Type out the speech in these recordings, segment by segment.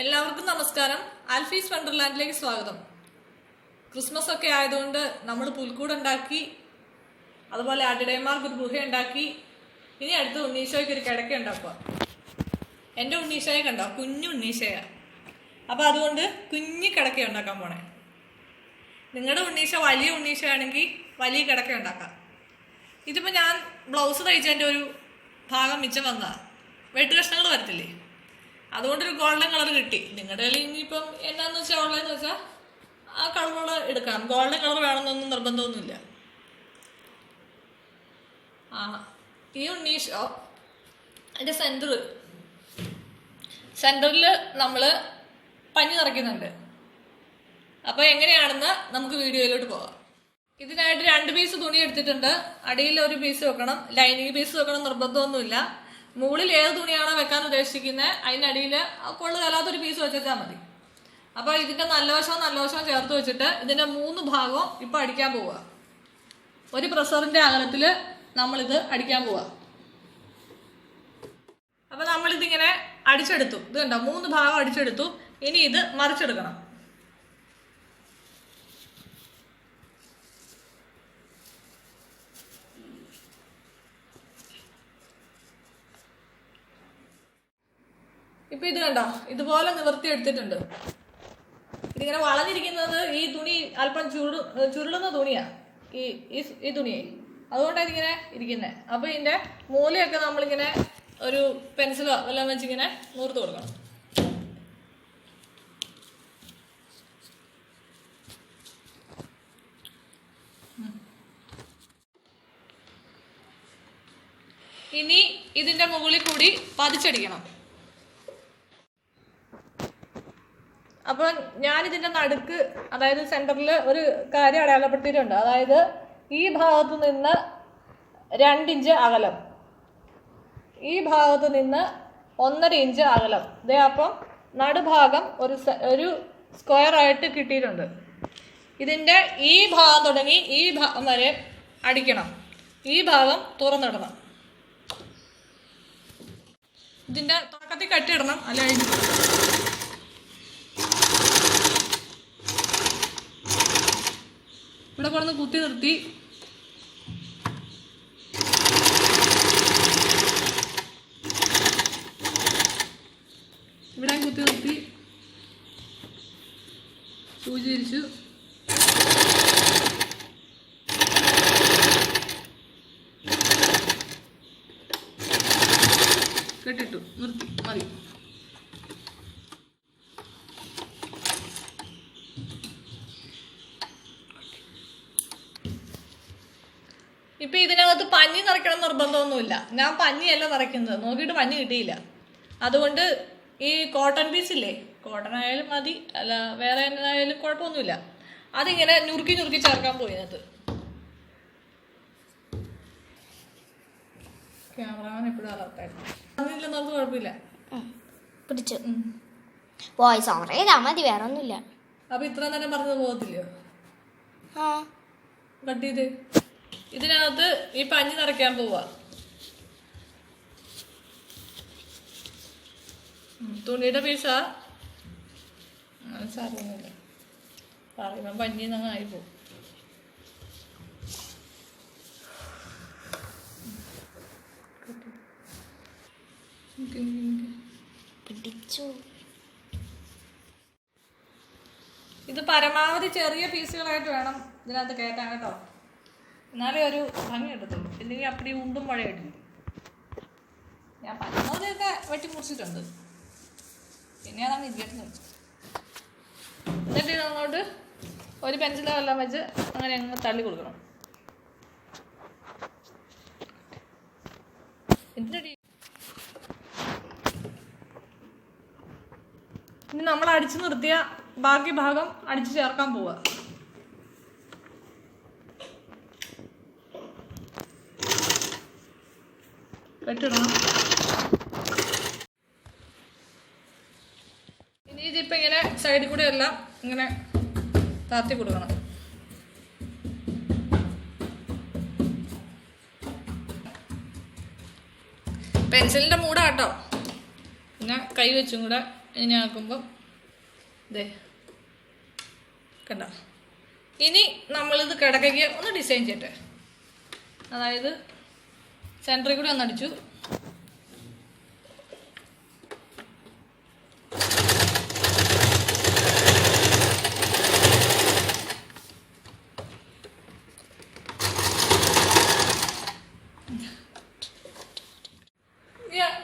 എല്ലാവർക്കും നമസ്കാരം. ആൽഫീസ് വണ്ടർലാൻഡിലേക്ക് സ്വാഗതം. ക്രിസ്മസ് ഒക്കെ ആയതുകൊണ്ട് നമ്മൾ പുൽക്കൂട് ഉണ്ടാക്കി, അതുപോലെ ആട്ടിടയന്മാർക്ക് ഒരു ഗുഹ ഉണ്ടാക്കി. ഇനി അടുത്ത് ഉണ്ണീശോയ്ക്ക് ഒരു കിടക്ക ഉണ്ടാക്കുക. എൻ്റെ ഉണ്ണീശോയെ കണ്ടോ, കുഞ്ഞു ഉണ്ണീശോയ. അപ്പം അതുകൊണ്ട് കുഞ്ഞു കിടക്ക ഉണ്ടാക്കാൻ പോണേ. നിങ്ങളുടെ ഉണ്ണീശോ വലിയ ഉണ്ണീശോയാണെങ്കിൽ വലിയ കിടക്ക ഉണ്ടാക്കാം. ഇതിപ്പോൾ ഞാൻ ബ്ലൗസ് തയ്ച്ചതിൻ്റെ ഒരു ഭാഗം മിച്ചം വന്നതാണ്. വെട്ടുകഷ്ണങ്ങൾ വരത്തില്ലേ, അതുകൊണ്ടൊരു ഗോൾഡൻ കളർ കിട്ടി. നിങ്ങളുടെ കയ്യിൽ ഇനിയിപ്പം എന്നാന്ന് വെച്ചാൽ ഉള്ളതെന്ന് വെച്ചാൽ ആ കളറുകൾ എടുക്കാം. ഗോൾഡൻ കളർ വേണമെന്നൊന്നും നിർബന്ധമൊന്നുമില്ല. ഈ ഉണ്ണീശോ അതിൻ്റെ സെൻറ്ററിൽ നമ്മൾ പഞ്ഞി നിറയ്ക്കുന്നുണ്ട്. അപ്പോൾ എങ്ങനെയാണെന്ന് നമുക്ക് വീഡിയോയിലോട്ട് പോകാം. ഇതിനായിട്ട് 2 പീസ് തുണി എടുത്തിട്ടുണ്ട്. അടിയിൽ ഒരു പീസ് വെക്കണം, ലൈനിങ് പീസ് വെക്കണം നിർബന്ധമൊന്നുമില്ല. മുകളിൽ ഏത് തുണിയാണോ വെക്കാൻ ഉദ്ദേശിക്കുന്നത് അതിനടിയിൽ കൊള്ളുകലാത്തൊരു പീസ് വെച്ചാൽ മതി. അപ്പോൾ ഇതിൻ്റെ നല്ല വശവും ചേർത്ത് വെച്ചിട്ട് ഇതിൻ്റെ 3 ഭാഗവും ഇപ്പം അടിക്കാൻ പോവുക. ഒരു പ്രസറിൻ്റെ അകലത്തിൽ നമ്മളിത് അടിക്കാൻ പോവുക. അപ്പോൾ നമ്മളിതിങ്ങനെ അടിച്ചെടുത്തു. ഇത് കണ്ടോ, 3 ഭാഗം അടിച്ചെടുത്തു. ഇനി ഇത് മറിച്ചെടുക്കണം. ഇപ്പം ഇത് കണ്ടോ, ഇതുപോലെ നിവർത്തി എടുത്തിട്ടുണ്ട്. ഇതിങ്ങനെ വളഞ്ഞിരിക്കുന്നത് ഈ തുണി അല്പം ചുരുളുന്ന തുണിയാണ്, ഈ തുണിയെ. അതുകൊണ്ടാണ് ഇതിങ്ങനെ ഇരിക്കുന്നത്. അപ്പോൾ ഇതിൻ്റെ മൂലയൊക്കെ നമ്മളിങ്ങനെ ഒരു പെൻസിലോ എല്ലാം വെച്ചിങ്ങനെ നൂർത്ത് കൊടുക്കണം. ഇനി ഇതിൻ്റെ മുകളിൽ കൂടി പതിച്ചടിക്കണം. അപ്പോൾ ഞാനിതിൻ്റെ നടുക്ക്, അതായത് സെൻറ്ററിൽ ഒരു കാര്യം അടയാളപ്പെടുത്തിയിട്ടുണ്ട്. അതായത് ഈ ഭാഗത്ത് നിന്ന് 2 ഇഞ്ച് അകലം, ഈ ഭാഗത്ത് നിന്ന് 1.5 ഇഞ്ച് അകലം. ഇതേ അപ്പം നടുഭാഗം ഒരു സ്ക്വയറായിട്ട് കിട്ടിയിട്ടുണ്ട്. ഇതിൻ്റെ ഈ ഭാഗം തുടങ്ങി ഈ ഭാഗം വരെ അടിക്കണം. ഈ ഭാഗം തുറന്നിടണം. ഇതിൻ്റെ തുടക്കത്തിൽ കട്ടിയിടണം, അല്ലെങ്കിൽ ഇവിടെ കൊണ്ടു കുത്തി നിർത്തി ഇവിടെ കുത്തി നിർത്തി സൂചി തിരിച്ചു. കെട്ടിട്ടു, നിർത്തി, മതി. ഇപ്പം ഇതിനകത്ത് പഞ്ഞി നിറയ്ക്കണം നിർബന്ധമൊന്നുമില്ല. ഞാൻ പഞ്ഞിയല്ല നിറയ്ക്കുന്നത്, നോക്കിയിട്ട് പഞ്ഞി കിട്ടിയില്ല. അതുകൊണ്ട് ഈ കോട്ടൺ പീസില്ലേ, കോട്ടൺ ആയാലും മതി, അല്ല വേറെ എന്നായാലും കുഴപ്പമൊന്നുമില്ല. അതിങ്ങനെ ഞുറുക്കി ചേർക്കാൻ പോയി. അതിനകത്ത് ക്യാമറമാൻ എപ്പോഴും അലർട്ടായിരുന്നു. അതില്ലെന്നത് കുഴപ്പമില്ല, പിടിച്ചു വോയിസ് ഓവർ ചെയ്താൽ മതി, വേറെ ഒന്നുമില്ല. അപ്പം ഇത്ര നേരം പറഞ്ഞത് പോകത്തില്ലയോ? കട്ട് ചെയ്ത് ഇതിനകത്ത് ഈ പഞ്ഞി നിറയ്ക്കാൻ പോവാ. തുണിയുടെ പീസാ, സാരമൊന്നുമില്ല. പറയുമ്പം പഞ്ഞി അങ്ങ് ആയിപ്പോ. പിടിച്ചു. ഇത് പരമാവധി ചെറിയ പീസുകളായിട്ട് വേണം ഇതിനകത്ത് കയറ്റാൻ കേട്ടോ, എന്നാലേ ഒരു ഭംഗി എടുത്തുള്ളൂ. ഇല്ലെങ്കിൽ അപ്പടി ഉണ്ടും പഴയായിട്ടുണ്ട്. ഞാൻ പരമാവധിയൊക്കെ വെട്ടി മുറിച്ചിട്ടുണ്ട്, പിന്നെ അതങ്ങ് ഇരിക്കട്ടെന്ന് വെച്ചു. എന്നിട്ട് ഇതങ്ങോട്ട് ഒരു പെൻസിലോ എല്ലാം വെച്ച് അങ്ങനെ അങ്ങ് തള്ളി കൊടുക്കണം. ഇനി നമ്മൾ അടിച്ചു നിർത്തിയ ബാക്കി ഭാഗം അടിച്ചു ചേർക്കാൻ പോവുക. കെട്ടിടണം. ഇനി ഇതിപ്പോൾ ഇങ്ങനെ സൈഡിൽ കൂടെ എല്ലാം ഇങ്ങനെ താത്തി കൊടുക്കണം. പെൻസിലിൻ്റെ മൂടാട്ടോ, പിന്നെ കൈ വെച്ചും കൂടെ ഇങ്ങനെ ആക്കുമ്പം ഇതേ കണ്ട. ഇനി നമ്മളിത് കിടക്കയ്ക്ക് ഒന്ന് ഡിസൈൻ ചെയ്യട്ടെ. അതായത് സെൻറ്ററിൽ കൂടി ഒന്നടിച്ചു,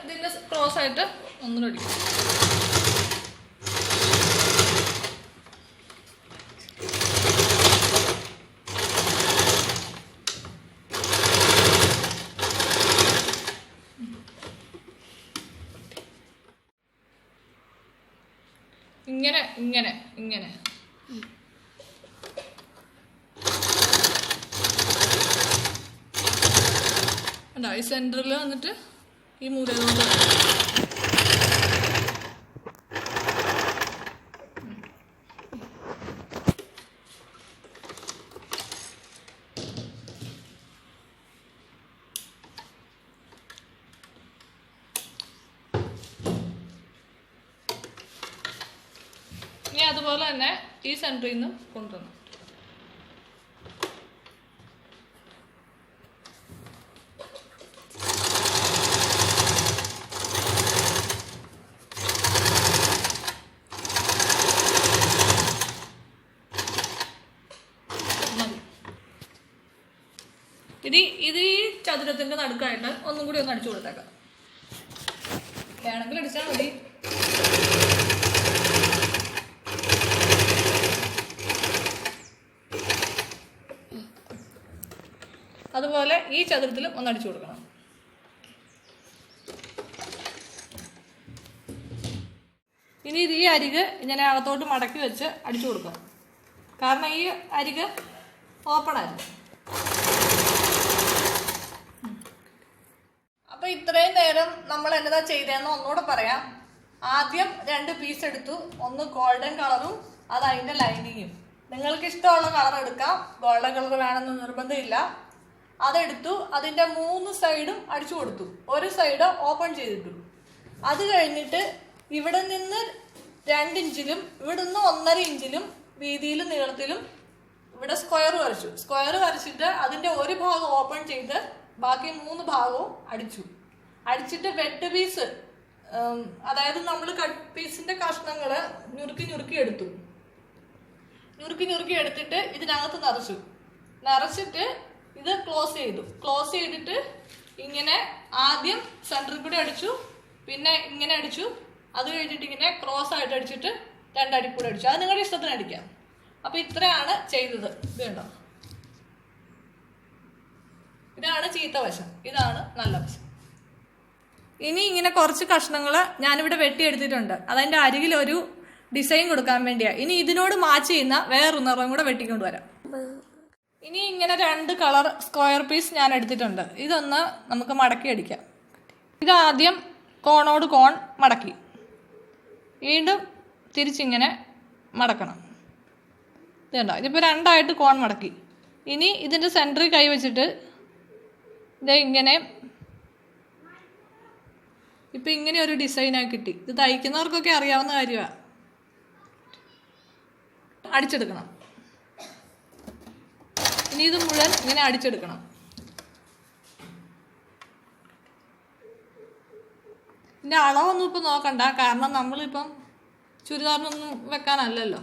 ഇതിൻ്റെ ക്രോസ് ആയിട്ട് ഒന്നുകൂടെ അടിക്കും. ഇങ്ങനെ ഇങ്ങനെ ഇങ്ങനെ ഉണ്ടോ? ഈ സെൻറ്ററിൽ വന്നിട്ട് ഈ മൂലകൊണ്ട് ഇനി അതുപോലെ തന്നെ ഈ സെൻറ്ററിൽ നിന്ന് കൊണ്ടുവന്നു. ഇനി ഇത് ഈ ചതുരത്തിൻ്റെ നടുക്കായിട്ട് ഒന്നും കൂടി ഒന്ന് അടിച്ചു കൊടുത്തേക്കാം. വേണമെങ്കിൽ അടിച്ചാൽ മതി. അതുപോലെ ഈ ചതുരത്തിലും ഒന്ന് അടിച്ചു കൊടുക്കണം. ഇനി ഇത് ഈ അരിക് ഇങ്ങനെ അകത്തോട്ട് മടക്കി വെച്ച് അടിച്ചു കൊടുക്കണം. കാരണം ഈ അരിക് ഓപ്പൺ ആയിരുന്നു. അപ്പോൾ ഇത്രയും നേരം നമ്മൾ എന്നതാ ചെയ്തതെന്ന് ഒന്നുകൂടെ പറയാം. ആദ്യം 2 പീസ് എടുത്തു. ഒന്ന് ഗോൾഡൻ കളറും അത് അതിൻ്റെ ലൈനിങ്ങും. നിങ്ങൾക്ക് ഇഷ്ടമുള്ള കളർ എടുക്കാം, ഗോൾഡൻ കളർ വേണമെന്ന് നിർബന്ധമില്ല. അതെടുത്തു, അതിൻ്റെ 3 സൈഡും അടിച്ചു കൊടുത്തു. ഒരു സൈഡ് ഓപ്പൺ ചെയ്തിട്ടു. അത് കഴിഞ്ഞിട്ട് ഇവിടെ നിന്ന് 2 ഇഞ്ചിലും ഇവിടെ നിന്ന് 1.5 ഇഞ്ചിലും വീതിയിലും നീളത്തിലും ഇവിടെ സ്ക്വയർ വരച്ചു. സ്ക്വയർ വരച്ചിട്ട് അതിൻ്റെ ഒരു ഭാഗം ഓപ്പൺ ചെയ്ത് ബാക്കി 3 ഭാഗവും അടിച്ചു. അടിച്ചിട്ട് വെട്ട് പീസ്, അതായത് നമ്മൾ കട്ട് പീസിൻ്റെ കഷ്ണങ്ങൾ ഞുറുക്കി എടുത്തു. ഞുറുക്കി എടുത്തിട്ട് ഇതിനകത്ത് നിറച്ചിട്ട് ഇത് ക്ലോസ് ചെയ്തു. ക്ലോസ് ചെയ്തിട്ട് ഇങ്ങനെ ആദ്യം സെൻറ്ററിൽ കൂടി അടിച്ചു, പിന്നെ ഇങ്ങനെ അടിച്ചു. അത് കഴിഞ്ഞിട്ട് ഇങ്ങനെ ക്രോസ് ആയിട്ട് അടിച്ചിട്ട് 2 അടിക്കൂടെ അടിച്ചു. അത് നിങ്ങളുടെ ഇഷ്ടത്തിന് അടിക്കാം. അപ്പോൾ ഇത്രയാണ് ചെയ്തത്. ഇത് കണ്ടോ? ഇതാണ് ചീത്ത വശം, ഇതാണ് നല്ല വശം. ഇനി ഇങ്ങനെ കുറച്ച് കഷ്ണങ്ങൾ ഞാനിവിടെ വെട്ടിയെടുത്തിട്ടുണ്ട്. അതിൻ്റെ അരികിലൊരു ഡിസൈൻ കൊടുക്കാൻ വേണ്ടിയാണ്. ഇനി ഇതിനോട് മാച്ച് ചെയ്യുന്ന വേറൊരു നിറം കൂടെ വെട്ടിക്കൊണ്ട് വരാം. ഇനി ഇങ്ങനെ 2 കളർ സ്ക്വയർ പീസ് ഞാൻ എടുത്തിട്ടുണ്ട്. ഇതൊന്ന് നമുക്ക് മടക്കി അടിക്കാം. ഇതാദ്യം കോണോട് കോൺ മടക്കി, വീണ്ടും തിരിച്ചിങ്ങനെ മടക്കണം. ഇതുണ്ടോ? ഇതിപ്പോൾ 2 ആയിട്ട് കോൺ മടക്കി. ഇനി ഇതിൻ്റെ സെൻറ്ററിൽ കൈ വെച്ചിട്ട് ഇത് ഇങ്ങനെ ഇപ്പം ഇങ്ങനെ ഒരു ഡിസൈനായി കിട്ടി. ഇത് തയ്ക്കുന്നവർക്കൊക്കെ അറിയാവുന്ന കാര്യമാണ്. അടിച്ചെടുക്കണം. ഇനി ഇത് മുഴുവൻ ഇങ്ങനെ അടിച്ചെടുക്കണം. ഇതിൻ്റെ അളവൊന്നും ഇപ്പം നോക്കണ്ട, കാരണം നമ്മളിപ്പം ചുരിദാറിനൊന്നും വെക്കാനല്ലല്ലോ.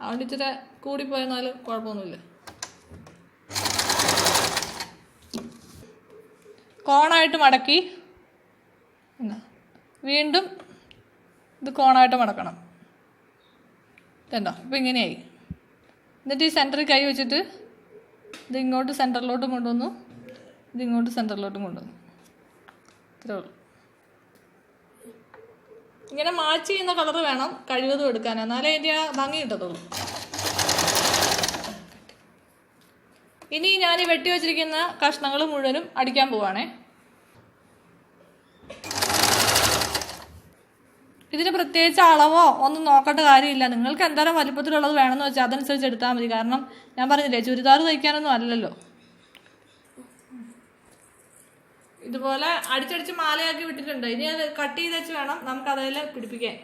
അതുകൊണ്ട് ഇച്ചിരി കൂടിപ്പോയെന്നാലും കുഴപ്പമൊന്നുമില്ല. കോണായിട്ട് മടക്കി വീണ്ടും ഇത് കോണായിട്ട് മടക്കണം. ഇതുണ്ടോ? ഇപ്പം ഇങ്ങനെയായി. എന്നിട്ട് ഈ സെൻറ്ററിൽ കൈ വെച്ചിട്ട് ഇത് ഇങ്ങോട്ട് സെൻറ്ററിലോട്ടും കൊണ്ടുവന്നു, ഇത് ഇങ്ങോട്ട് സെൻറ്ററിലോട്ടും കൊണ്ടുവന്നു. ഇത്രേ ഉള്ളൂ. ഇങ്ങനെ മാച്ച് ചെയ്യുന്ന കളർ വേണം കഴിവതും എടുക്കാൻ, എന്നാലേ അതിൻ്റെ ആ ഭംഗി കിട്ടത്തുള്ളൂ. ഇനി ഞാൻ ഈ വെട്ടി വെച്ചിരിക്കുന്ന കഷ്ണങ്ങൾ മുഴുവനും അടിക്കാൻ പോവാണേ. ഇതിന് പ്രത്യേകിച്ച് അളവോ ഒന്നും നോക്കേണ്ട കാര്യമില്ല. നിങ്ങൾക്ക് എന്തായാലും വലിപ്പത്തിലുള്ളത് വേണമെന്ന് വെച്ചാൽ അതനുസരിച്ച് എടുത്താൽ മതി. കാരണം ഞാൻ പറഞ്ഞില്ലേ, ചുരിദാർ തയ്ക്കാനൊന്നും അല്ലല്ലോ. ഇതുപോലെ അടിച്ചടിച്ച് മാലയാക്കി വിട്ടിട്ടുണ്ട്. ഇനി അത് കട്ട് ചെയ്ത് വെച്ച് വേണം നമുക്ക് അതിൽ പിടിപ്പിക്കാൻ.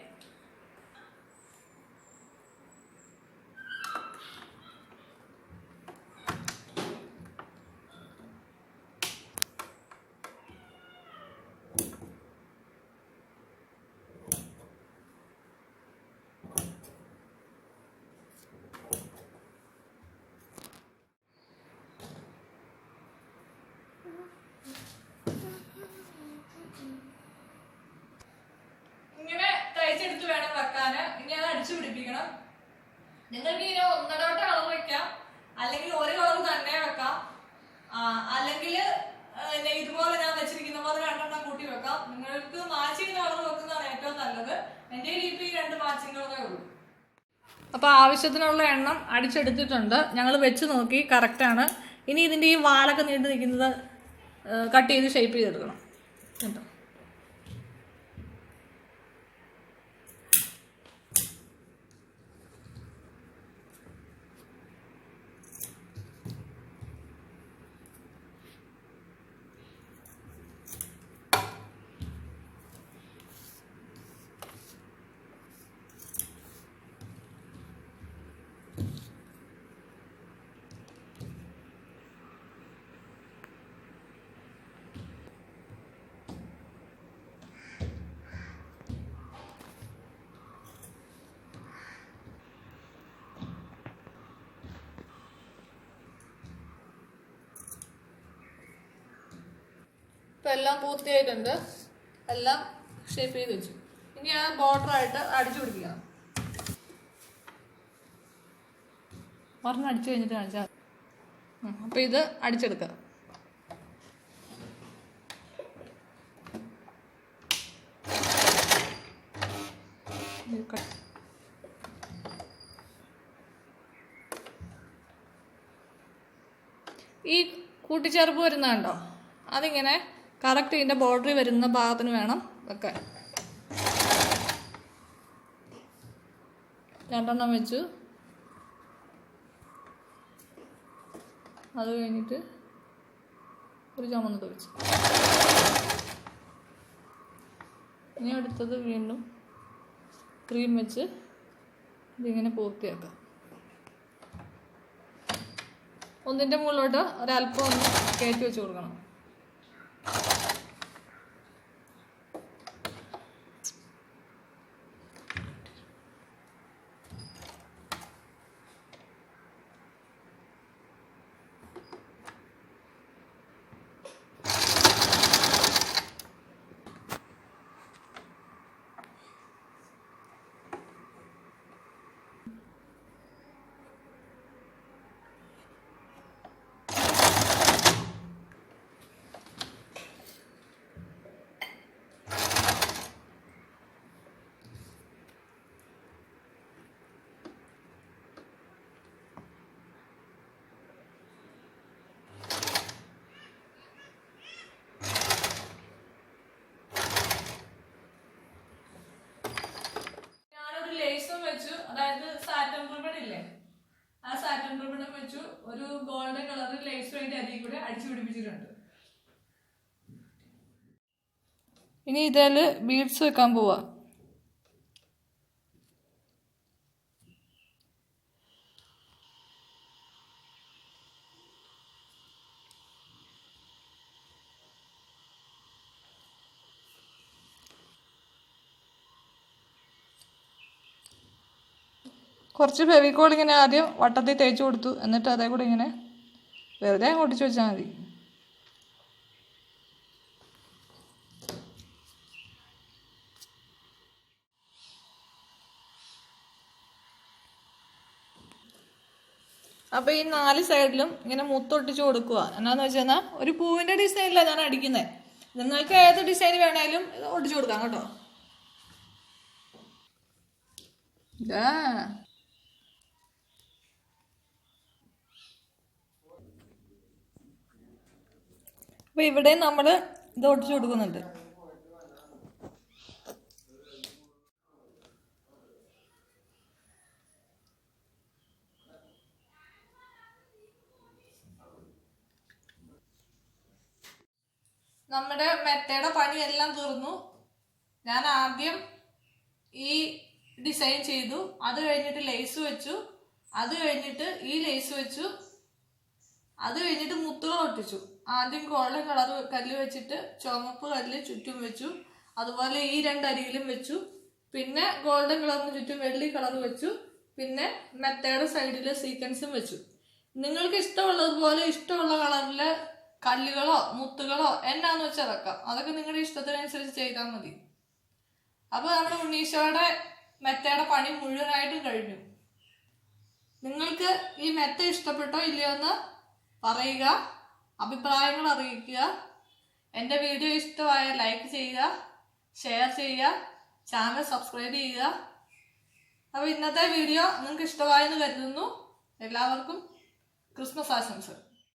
ഇങ്ങനെ തയ്ച്ചെടുത്ത് വേണം വെക്കാന്. ഇനി അത് അടിച്ചു പിടിപ്പിക്കണം. നിങ്ങൾക്ക് ഇങ്ങനെ ഒന്നിടവിട്ട കളർ വെക്കാം, അല്ലെങ്കിൽ ഒരു കളർ തന്നെ വെക്കാം, അല്ലെങ്കിൽ ഇതുപോലെ ഞാൻ വെച്ചിരിക്കുന്ന പോലെ രണ്ടെണ്ണം കൂട്ടി വെക്കാം. നിങ്ങൾക്ക് മാച്ചിങ് കളർ വെക്കുന്നതാണ് ഏറ്റവും നല്ലത്. എൻ്റെ ഇപ്പൊ ഈ 2 മാച്ചിങ് കളറേ ഉള്ളൂ. അപ്പൊ ആവശ്യത്തിനുള്ള എണ്ണം അടിച്ചെടുത്തിട്ടുണ്ട്. ഞങ്ങൾ വെച്ച് നോക്കി, കറക്റ്റാണ്. ഇനി ഇതിന്റെ ഈ വാലൊക്കെ നീണ്ടു നിൽക്കുന്നത് കട്ട് ചെയ്ത് ഷേപ്പ് ചെയ്തെടുക്കണം കേട്ടോ. ഇപ്പം എല്ലാം പൂർത്തിയായിട്ടുണ്ട്. എല്ലാം ഷേപ്പ് ചെയ്ത് വെച്ചു. ഇനി ആ ബോർഡറായിട്ട് അടിച്ചു പിടിപ്പിക്കണം. ഒരെണ്ണം അടിച്ചു കഴിഞ്ഞിട്ട് കാണിച്ചാൽ. അപ്പം ഇത് അടിച്ചെടുക്കാം. ഈ കൂട്ടിച്ചേർപ്പ് വരുന്നുണ്ടോ, അതിങ്ങനെ കറക്റ്റ് ഇതിൻ്റെ ബോർഡറിൽ വരുന്ന ഭാഗത്തിന് വേണം വെക്കാൻ. 2 എണ്ണം വെച്ചു. അത് കഴിഞ്ഞിട്ട് ഒരു ചുമന്നത് വെച്ചു. ഇനി അടുത്തത് വീണ്ടും ക്രീം വെച്ച് ഇതിങ്ങനെ പൂർത്തിയാക്കാം. ഒന്നിൻ്റെ മുകളിലോട്ട് ഒരല്പം ഒന്ന് കയറ്റി വെച്ച് കൊടുക്കണം. അതായത് സാറ്റൻ റിബൺ ഇല്ലേ, ആ സാറ്റൻ റിബണും വെച്ചു ഒരു ഗോൾഡൻ കളറിൽ ലേസ് വേണ്ടി അതിൽ കൂടെ അടിച്ചു പിടിപ്പിച്ചിട്ടുണ്ട്. ഇനി ഇതിൽ ബീഡ്സ് വെക്കാൻ പോവാ. കുറച്ച് ഫെവിക്കോൾ ഇങ്ങനെ ആദ്യം വട്ടത്തിൽ തേച്ച് കൊടുത്തു. എന്നിട്ട് അതേ കൂടെ ഇങ്ങനെ വെറുതെ ഒട്ടിച്ച് വെച്ചാൽ മതി. അപ്പോൾ ഈ 4 സൈഡിലും ഇങ്ങനെ മുത്തൊട്ടിച്ച് കൊടുക്കുക. എന്നാന്ന് വെച്ചാൽ ഒരു പൂവിൻ്റെ ഡിസൈനിലാണ് ഞാൻ അടിക്കുന്നത്. നിങ്ങൾക്ക് ഏത് ഡിസൈൻ വേണേലും ഒട്ടിച്ചു കൊടുക്കാം കേട്ടോ. അപ്പോൾ ഇവിടെ നമ്മൾ ഇത് ഒട്ടിച്ചു കൊടുക്കുന്നുണ്ട്. നമ്മുടെ മെത്തയുടെ പണിയെല്ലാം തീർന്നു. ഞാൻ ആദ്യം ഈ ഡിസൈൻ ചെയ്തു, അത് കഴിഞ്ഞിട്ട് ലേസ് വെച്ചു, അത് കഴിഞ്ഞിട്ട് ഈ ലേസ് വെച്ചു, അത് കഴിഞ്ഞിട്ട് മുത്തുകൾ ഒട്ടിച്ചു. ആദ്യം ഗോൾഡൻ കളർ കല്ല് വെച്ചിട്ട് ചുവപ്പ് കല്ല് ചുറ്റും വെച്ചു, അതുപോലെ ഈ രണ്ടരികിലും വെച്ചു. പിന്നെ ഗോൾഡൻ കളറിന് ചുറ്റും വെള്ളി കളർ വെച്ചു. പിന്നെ മെത്തയുടെ സൈഡിൽ സീക്വൻസും വെച്ചു. നിങ്ങൾക്ക് ഇഷ്ടമുള്ളതുപോലെ ഇഷ്ടമുള്ള കളറില് കല്ലുകളോ മുത്തുകളോ എന്നാന്ന് വെച്ചാൽ വെക്കാം. അതൊക്കെ നിങ്ങളുടെ ഇഷ്ടത്തിനനുസരിച്ച് ചെയ്താൽ മതി. അപ്പൊ നമ്മുടെ ഉണ്ണീശോയുടെ മെത്തയുടെ പണി മുഴുവനായിട്ടും കഴിഞ്ഞു. നിങ്ങൾക്ക് ഈ മെത്ത ഇഷ്ടപ്പെട്ടോ ഇല്ലയോ എന്ന് പറയുക, അഭിപ്രായങ്ങൾ അറിയിക്കുക. എൻ്റെ വീഡിയോ ഇഷ്ടമായ ലൈക്ക് ചെയ്യുക, ഷെയർ ചെയ്യുക, ചാനൽ സബ്സ്ക്രൈബ് ചെയ്യുക. അപ്പോൾ ഇന്നത്തെ വീഡിയോ നിങ്ങൾക്ക് ഇഷ്ടമായെന്ന് കരുതുന്നു. എല്ലാവർക്കും ക്രിസ്മസ് ആശംസകൾ.